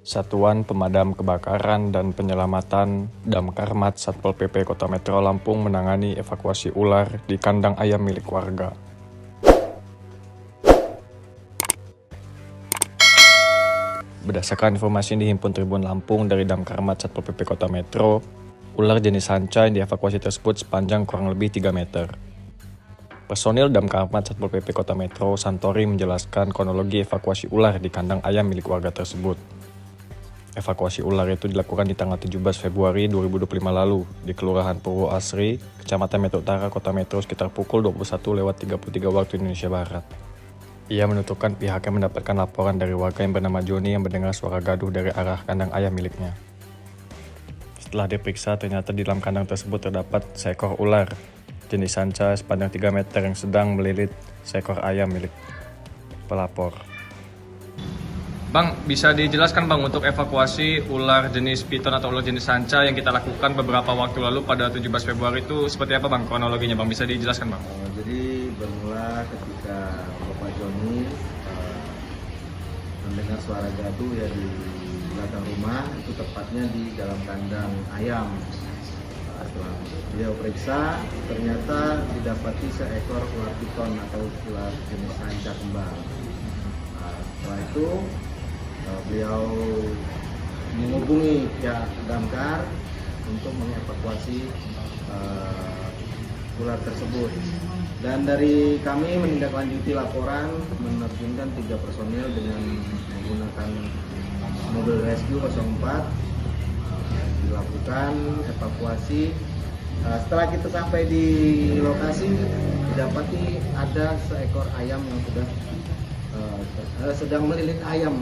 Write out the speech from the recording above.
Satuan Pemadam Kebakaran dan Penyelamatan Damkarmat Satpol PP Kota Metro Lampung menangani evakuasi ular di kandang ayam milik warga. Berdasarkan informasi yang dihimpun Tribun Lampung dari Damkarmat Satpol PP Kota Metro, ular jenis sanca yang dievakuasi tersebut sepanjang kurang lebih 3 meter. Personil Damkarmat Satpol PP Kota Metro Santori menjelaskan kronologi evakuasi ular di kandang ayam milik warga tersebut. Evakuasi ular itu dilakukan di tanggal 17 Februari 2025 lalu di Kelurahan Purwo Asri, Kecamatan Metro Utara, Kota Metro sekitar pukul 21.33 waktu Indonesia Barat. Ia menuturkan pihaknya mendapatkan laporan dari warga yang bernama Joni yang mendengar suara gaduh dari arah kandang ayam miliknya. Setelah diperiksa, ternyata di dalam kandang tersebut terdapat seekor ular jenis sanca sepanjang 3 meter yang sedang melilit seekor ayam milik pelapor. Bang, bisa dijelaskan Bang untuk evakuasi ular jenis piton atau ular jenis sanca yang kita lakukan beberapa waktu lalu pada 17 Februari itu seperti apa Bang kronologinya Bang? Bisa dijelaskan Bang? Jadi bermula ketika Bapak Joni mendengar suara gaduh ya di belakang rumah, itu tepatnya di dalam kandang ayam. Setelah beliau periksa, ternyata didapati seekor ular piton atau ular jenis sanca kembang. Setelah itu beliau menghubungi pihak damkar untuk mengevakuasi ular tersebut, dan dari kami menindaklanjuti laporan menerjunkan 3 personil dengan menggunakan mobil rescue 04, dilakukan evakuasi. Setelah kita sampai di lokasi, didapati ada seekor ayam yang sedang melilit ayam.